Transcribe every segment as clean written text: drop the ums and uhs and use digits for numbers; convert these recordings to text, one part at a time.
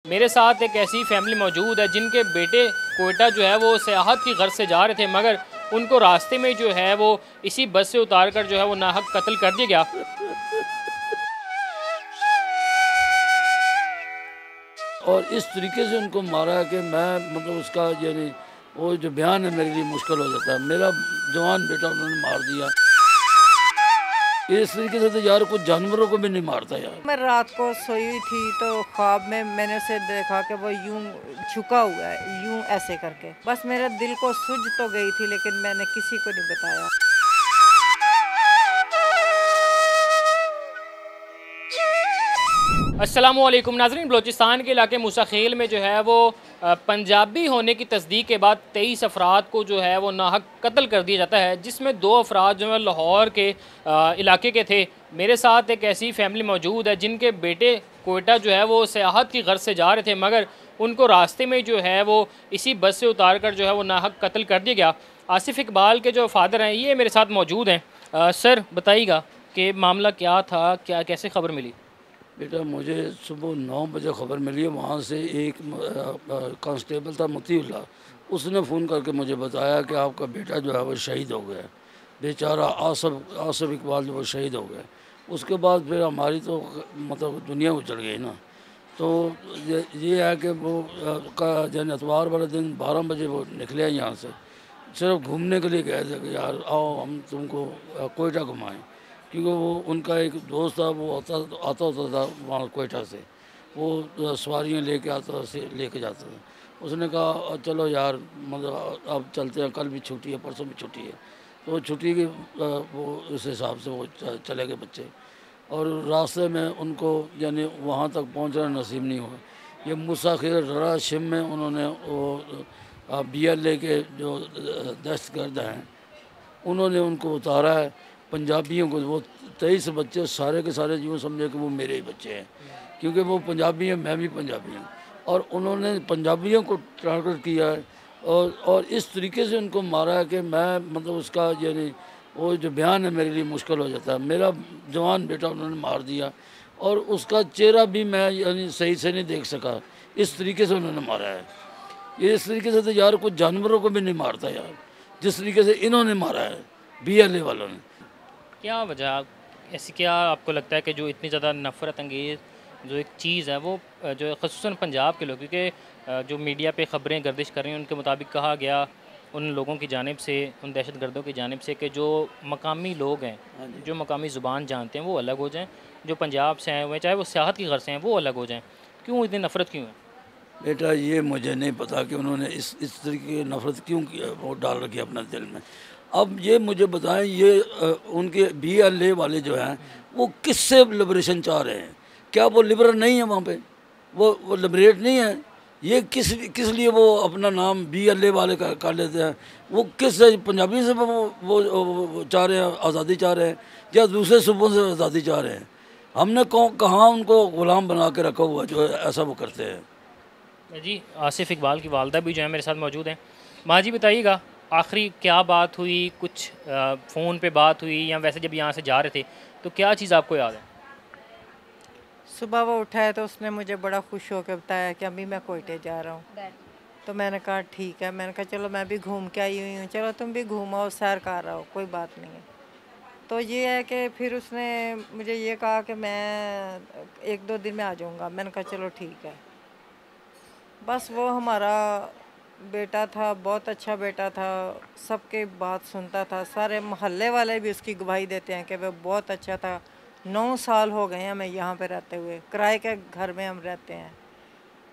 मेरे साथ एक ऐसी फैमिली मौजूद है जिनके बेटे कोयटा जो है वो सियाहत की गर्ज से जा रहे थे, मगर उनको रास्ते में जो है वो इसी बस से उतार कर जो है वो नाहक कत्ल कर दिया गया। और इस तरीके से उनको मारा है कि मैं उसका यानी वो जो बयान है मेरे लिए मुश्किल हो जाता है। मेरा जवान बेटा उन्होंने मार दिया। इस तरीके से तो यार कुछ जानवरों को भी नहीं मारता यार। मैं रात को सोई हुई थी तो ख्वाब में मैंने उसे देखा कि वो यूं झुका हुआ है, यूं ऐसे करके। बस मेरे दिल को सूझ तो गई थी, लेकिन मैंने किसी को नहीं बताया। अस्सलामुअलैकुम नाज़रीन, बलूचिस्तान के इलाके मूसा खेल में जो है वो पंजाबी होने की तस्दीक के बाद 23 अफराद को जो है वो नाहक कत्ल कर दिया जाता है, जिसमें 2 अफराद जो है लाहौर के इलाके के थे। मेरे साथ एक ऐसी फैमिली मौजूद है जिनके बेटे कोयटा जो है वो सियाहत की गर्ज से जा रहे थे, मगर उनको रास्ते में जो है वो इसी बस से उतार कर जो है वो नाहक कत्ल कर दिया गया। आसिफ इकबाल के जो फादर हैं ये मेरे साथ मौजूद हैं। सर बताइएगा कि मामला क्या था, क्या कैसे खबर मिली? बेटा मुझे सुबह 9 बजे खबर मिली है। वहाँ से एक कांस्टेबल था मतीउल्लाह, उसने फ़ोन करके मुझे बताया कि आपका बेटा जो है वो शहीद हो गया। बेचारा आसफ आसफ इकबाल जो वो शहीद हो गया। उसके बाद फिर हमारी तो दुनिया उजड़ गई ना। तो ये है कि वो का जन एतवार वाले दिन 12 बजे वो निकले हैं यहाँ से, सिर्फ घूमने के लिए गए थे कि यार आओ हम तुमको कोयटा घुमाएँ। क्योंकि वो उनका एक दोस्त था, वो आता आता होता था वहाँ कोयटा से, वो सवारियाँ लेके लेके जाता था। उसने कहा चलो यार अब चलते हैं, कल भी छुट्टी है, परसों भी छुट्टी है। तो छुट्टी की वो उस हिसाब से वो चले गए बच्चे। और रास्ते में उनको यानी वहाँ तक पहुँचना नसीब नहीं हुआ। ये मूसा खेल ररा शिम में उन्होंने वो BLA के जो दहशतगर्द हैं उन्होंने उनको उतारा है। पंजाबियों को वो 23 बच्चे सारे के सारे यूँ समझे कि वो मेरे ही बच्चे हैं, क्योंकि वो पंजाबी हैं, मैं भी पंजाबी हूँ। और उन्होंने पंजाबियों को टारगेट किया है और इस तरीके से उनको मारा है कि मैं उसका यानी वो जो बयान है मेरे लिए मुश्किल हो जाता है। मेरा जवान बेटा उन्होंने मार दिया और उसका चेहरा भी मैं यानी सही से नहीं देख सका। इस तरीके से उन्होंने मारा है। ये इस तरीके से तो यार कुछ जानवरों को भी नहीं मारता यार, जिस तरीके से इन्होंने मारा है BLA वालों ने। क्या वजह ऐसी क्या आपको लगता है कि जो इतनी ज़्यादा नफ़रत अंगेज़ जो एक चीज़ है वो जो है ख़ुसूसन पंजाब के लोग, क्योंकि जो मीडिया पे ख़बरें गर्दिश कर रही हैं उनके मुताबिक कहा गया उन लोगों की जानिब से, उन दहशतगर्दों की जानिब से कि जो मकामी लोग हैं, जो मकामी ज़ुबान जानते हैं वो अलग हो जाएँ, जो पंजाब से आए हुए हैं चाहे वो सियाहत की गर्ज से हैं वो अलग हो जाएँ। क्यों इतनी नफ़रत क्यों है? बेटा ये मुझे नहीं पता कि उन्होंने इस तरीके की नफ़रत क्यों वो डाल रखी है अपने दिल में। अब ये मुझे बताएं, ये उनके BLA वाले जो हैं वो किससे लिबरेशन चाह रहे हैं? क्या वो लिबरल नहीं है वहाँ पे? वो लिबरेट नहीं है। ये किस किस लिए वो अपना नाम BLA वाले कर लेते हैं? वो किस पंजाबी से वो चाह रहे हैं, आज़ादी चाह रहे हैं, या दूसरे सूबों से आज़ादी चाह रहे हैं? हमने कहाँ उनको ग़ुलाम बना के रखा हुआ जो है ऐसा वो करते हैं। जी, आसिफ इकबाल की वालदा भी जो है मेरे साथ मौजूद हैं। माँ जी बताइएगा आखिरी क्या बात हुई, कुछ फ़ोन पे बात हुई या वैसे जब यहाँ से जा रहे थे तो क्या चीज़ आपको याद है? सुबह वो उठा है तो उसने मुझे बड़ा खुश होकर बताया कि अभी मैं कोयटे जा रहा हूँ। तो मैंने कहा ठीक है, मैंने कहा चलो मैं भी घूम के आई हुई हूँ, चलो तुम भी घूमो, सैर कर रहा हो, कोई बात नहीं है। तो ये है कि फिर उसने मुझे ये कहा कि मैं 1-2 दिन में आ जाऊँगा। मैंने कहा चलो ठीक है। बस वो हमारा बेटा था, बहुत अच्छा बेटा था, सबके बात सुनता था, सारे मोहल्ले वाले भी उसकी गवाही देते हैं कि वह बहुत अच्छा था। 9 साल हो गए हैं हमें यहाँ पे रहते हुए, किराए के घर में हम रहते हैं।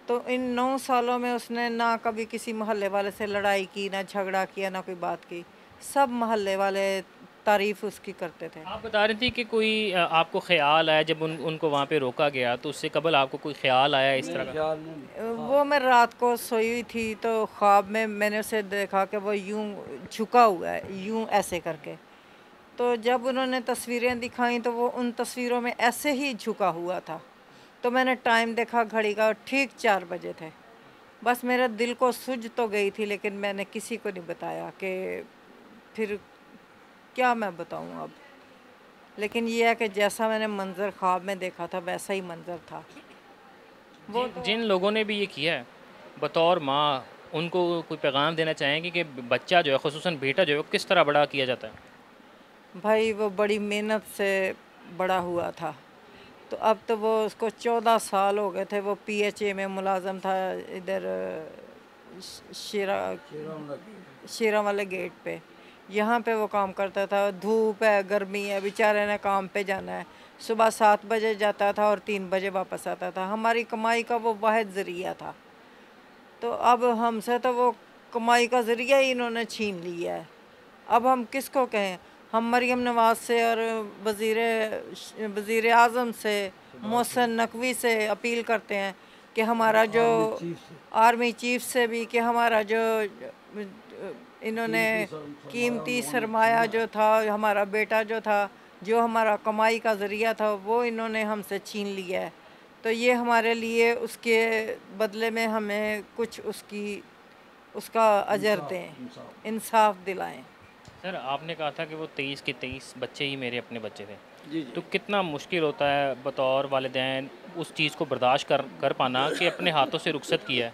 तो इन 9 सालों में उसने ना कभी किसी मोहल्ले वाले से लड़ाई की, ना झगड़ा किया, ना कोई बात की। सब मोहल्ले वाले तारीफ़ उसकी करते थे। आप बता रही थी कि कोई आपको ख़्याल आया जब उनको वहाँ पे रोका गया, तो उससे कबल आपको कोई ख़्याल आया इस तरह का? वो मैं रात को सोई हुई थी तो ख्वाब में मैंने उसे देखा कि वो यूं झुका हुआ है, यूं ऐसे करके। तो जब उन्होंने तस्वीरें दिखाई तो वो उन तस्वीरों में ऐसे ही झुका हुआ था। तो मैंने टाइम देखा घड़ी का, ठीक 4 बजे थे। बस मेरे दिल को सूझ तो गई थी, लेकिन मैंने किसी को नहीं बताया कि फिर क्या मैं बताऊं अब। लेकिन ये है कि जैसा मैंने मंज़र ख्वाब में देखा था वैसा ही मंज़र था। जिन लोगों ने भी ये किया है बतौर माँ, उनको कोई पैगाम देना चाहेंगे कि बच्चा जो है, खुसूसन बेटा जो है, वो किस तरह बड़ा किया जाता है? भाई वो बड़ी मेहनत से बड़ा हुआ था, तो अब तो वो उसको 14 साल हो गए थे। वो PHA में मुलाजम था, इधर शीरा वाले गेट पे। यहाँ पे वो काम करता था। धूप है, गर्मी है, बेचारे ने काम पे जाना है। सुबह 7 बजे जाता था और 3 बजे वापस आता था। हमारी कमाई का वो वाहिद ज़रिया था। तो अब हमसे तो वो कमाई का ज़रिया ही इन्होंने छीन लिया है। अब हम किसको कहें? हम मरियम नवाज़ से और वज़ीर आज़म से, मोहसिन नकवी से अपील करते हैं कि हमारा जो आर्मी चीफ से भी, कि हमारा जो इन्होंने कीमती सरमाया जो था, हमारा बेटा जो था, जो हमारा कमाई का ज़रिया था, वो इन्होंने हमसे छीन लिया है। तो ये हमारे लिए उसके बदले में हमें कुछ उसका अजर दें, इंसाफ दिलाएं। सर, आपने कहा था कि वो 23 के 23 बच्चे ही मेरे अपने बच्चे थे। जी तो कितना मुश्किल होता है बतौर वालिदैन उस चीज़ को बर्दाश्त कर पाना कि अपने हाथों से रुखसत किया है?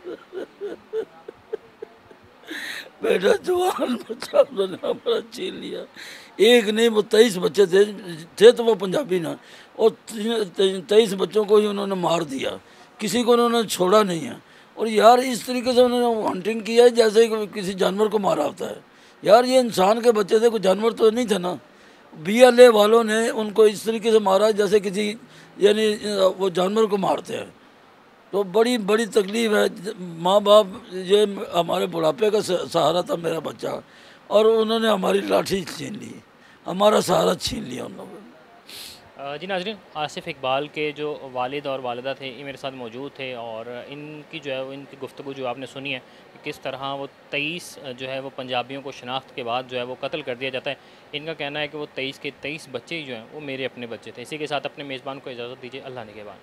बेटा जवान बच्चा उन्होंने हमारा छीन लिया। एक नहीं, वो 23 बच्चे थे तो वो पंजाबी ना, और 23 बच्चों को ही उन्होंने मार दिया। किसी को उन्होंने छोड़ा नहीं है। और यार इस तरीके से उन्होंने हंटिंग किया है जैसे कि किसी जानवर को मारा होता है। यार ये इंसान के बच्चे थे, कोई जानवर तो नहीं थे ना। BLA वालों ने उनको इस तरीके से मारा जैसे किसी, यानी वो जानवर को मारते हैं। तो बड़ी बड़ी तकलीफ़ है। माँ बाप, ये हमारे बुढ़ापे का सहारा था मेरा बच्चा, और उन्होंने हमारी लाठी छीन ली, हमारा सहारा छीन लिया उन लोगों ने। जी नाज़रीन, आसिफ इकबाल के जो वालिद और वालिदा थे, ये मेरे साथ मौजूद थे, और इनकी जो है वो इनकी गुफ्तगू जो आपने सुनी है कि किस तरह वो 23 जो है वो पंजाबियों को शनाख्त के बाद जो है वो कत्ल कर दिया जाता है। इनका कहना है कि वो 23 के 23 बच्चे ही जो हैं वो मेरे अपने बच्चे थे। इसी के साथ अपने मेज़बान को इजाज़त दीजिए। अल्लाह निगहबान।